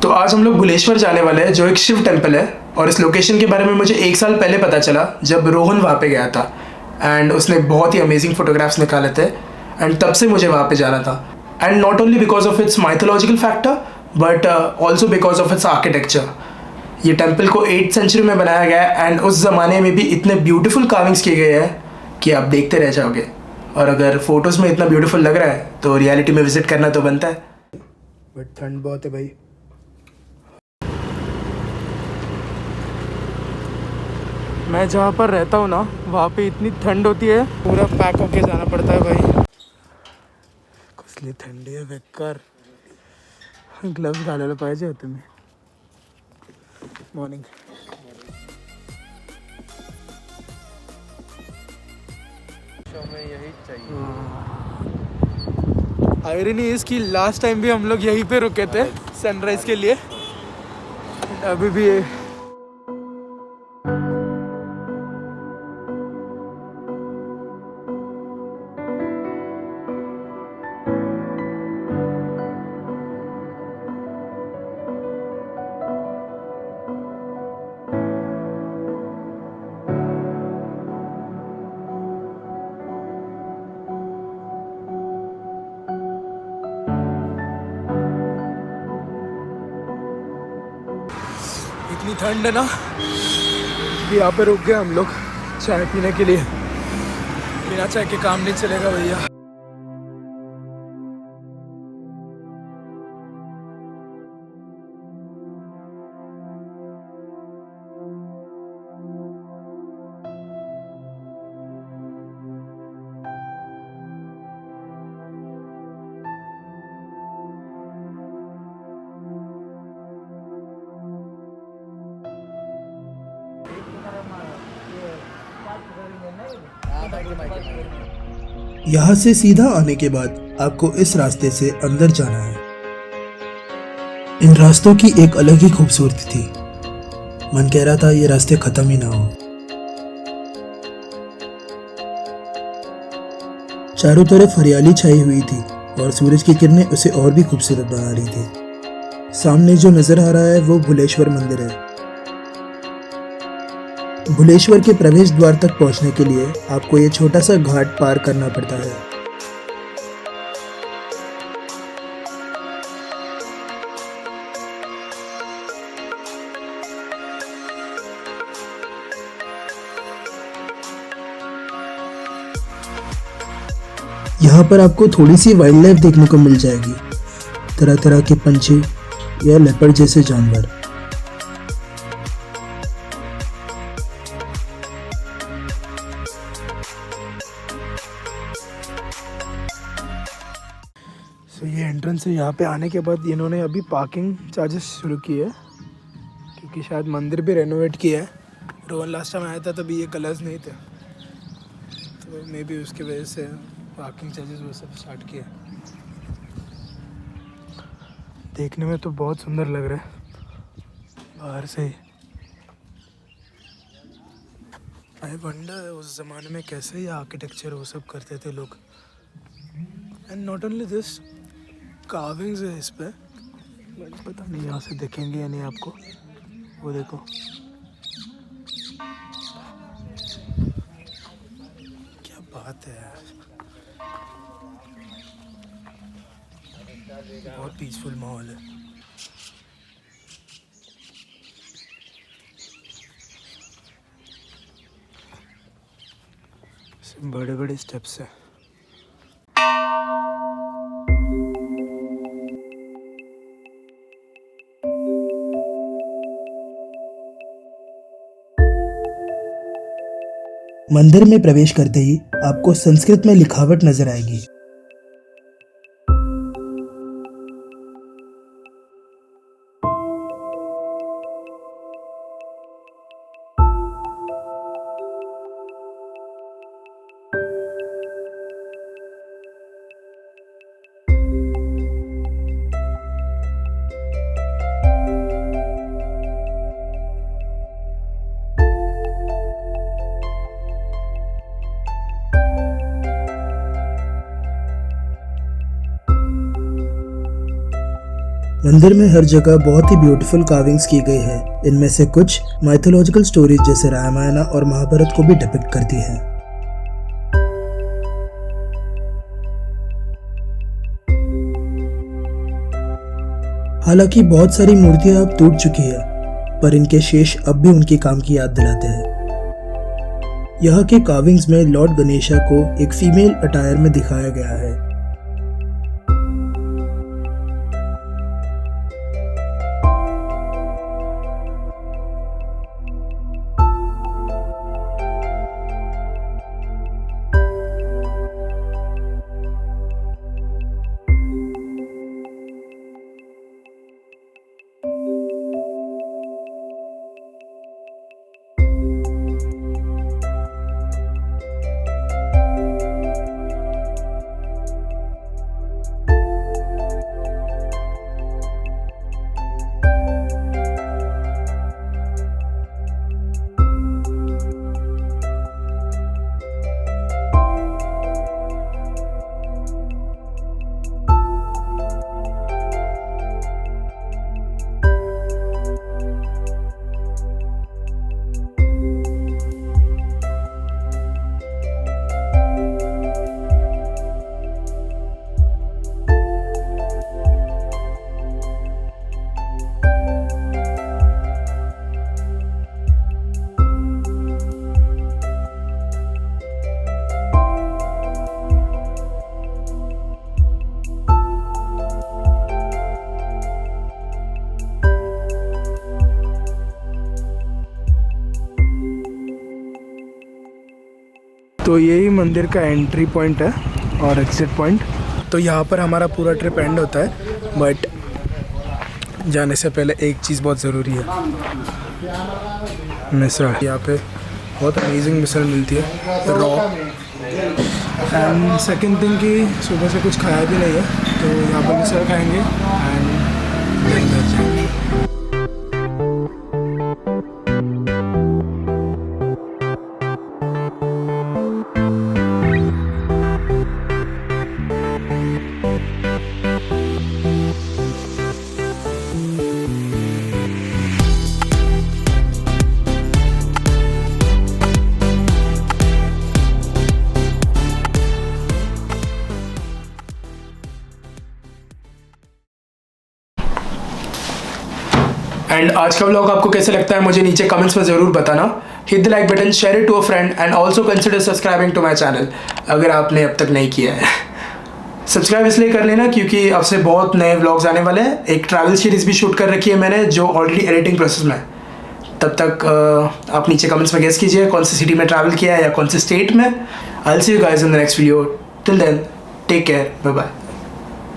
तो आज हम लोग भुलेश्वर जाने वाले हैं, जो एक शिव टेम्पल है। और इस लोकेशन के बारे में मुझे 1 साल पहले पता चला जब रोहन वहाँ पे गया था एंड उसने बहुत ही अमेजिंग फोटोग्राफ्स निकाले थे एंड तब से मुझे वहाँ पे जाना था। And not only because of its mythological factor but also because of its architecture. ये टेम्पल को 8th सेंचुरी में बनाया गया है एंड उस ज़माने में भी इतने ब्यूटीफुल कार्विंग्स किए गए हैं कि आप देखते रह जाओगे। और अगर फोटोज़ में इतना ब्यूटीफुल लग रहा है तो रियलिटी में विजिट करना तो बनता है। बट ठंड बहुत है भाई। मैं जहाँ पर रहता हूँ ना वहाँ पे इतनी ठंड होती है, पूरा पैक होके जाना पड़ता है भाई। कसली थंडी आहे बेकार। ग्लव्स घालायला पाहिजे होते मी। मॉर्निंग में यही चाहिए। आयरनी इसकी लास्ट टाइम भी हम लोग यहीं पे रुके थे सनराइज के लिए। अभी भी इतनी ठंड है ना, यहाँ पे रुक गए हम लोग चाय पीने के लिए। बिना चाय के काम नहीं चलेगा भैया। यहाँ से सीधा आने के बाद आपको इस रास्ते से अंदर जाना है। इन रास्तों की एक अलग ही खूबसूरती थी। मन कह रहा था ये रास्ते खत्म ही ना हो। चारों तरफ हरियाली छाई हुई थी और सूरज की किरणें उसे और भी खूबसूरत बना रही थी। सामने जो नजर आ रहा है वो भुलेश्वर मंदिर है। भुलेश्वर के प्रवेश द्वार तक पहुंचने के लिए आपको ये छोटा सा घाट पार करना पड़ता है। यहाँ पर आपको थोड़ी सी वाइल्ड लाइफ देखने को मिल जाएगी, तरह तरह के पंछी या लेपर्ड जैसे जानवर। तो ये एंट्रेंस है। यहाँ पे आने के बाद इन्होंने अभी पार्किंग चार्जेस शुरू किए हैं क्योंकि शायद मंदिर भी रेनोवेट किया है। रोहन लास्ट टाइम आया था तभी ये कलर्स नहीं थे, तो मे बी उसकी वजह से पार्किंग चार्जेस वो सब स्टार्ट किया। देखने में तो बहुत सुंदर लग रहा है बाहर से ही। आई वंडर उस ज़माने में कैसे ये आर्किटेक्चर वो सब करते थे लोग। And not only this, carvings है इस पे, पता नहीं यहाँ से देखेंगे या नहीं आपको। वो देखो, क्या बात है यार, बहुत पीसफुल माहौल है। बड़े बड़े स्टेप्स हैं। मंदिर में प्रवेश करते ही आपको संस्कृत में लिखावट नजर आएगी। मंदिर में हर जगह बहुत ही ब्यूटीफुल कार्विंग्स की गई है। इनमें से कुछ माइथोलॉजिकल स्टोरीज जैसे रामायण और महाभारत को भी डिपिक्ट करती हैं। हालांकि बहुत सारी मूर्तियां अब टूट चुकी है, पर इनके शेष अब भी उनके काम की याद दिलाते हैं। यहाँ के कार्विंग्स में लॉर्ड गणेशा को एक फीमेल अटायर में दिखाया गया है। तो यही मंदिर का एंट्री पॉइंट है और एग्ज़िट पॉइंट। तो यहाँ पर हमारा पूरा ट्रिप एंड होता है, बट जाने से पहले एक चीज़ बहुत ज़रूरी है, मिसल। यहाँ पे बहुत अमेजिंग मिसल मिलती है, रॉ। एंड सेकंड थिंग कि सुबह से कुछ खाया भी नहीं है, तो यहाँ पर मिसल खाएंगे एंड देन घर जाएंगे। एंड आज का व्लॉग आपको कैसे लगता है मुझे नीचे कमेंट्स में ज़रूर बताना। Hit the like button, share it to a friend and also consider subscribing to my channel अगर आपने अब तक नहीं किया है। सब्सक्राइब इसलिए कर लेना क्योंकि अब से बहुत नए व्लॉग्स आने वाले हैं। एक ट्रैवल सीरीज़ भी शूट कर रखी है मैंने जो ऑलरेडी एडिटिंग प्रोसेस में है। तब तक आप नीचे कमेंट्स में गेस कीजिए कौन सी सिटी में ट्रैवल किया है या कौन से स्टेट में। I will see you guys in the next video. Till then take care, bye bye.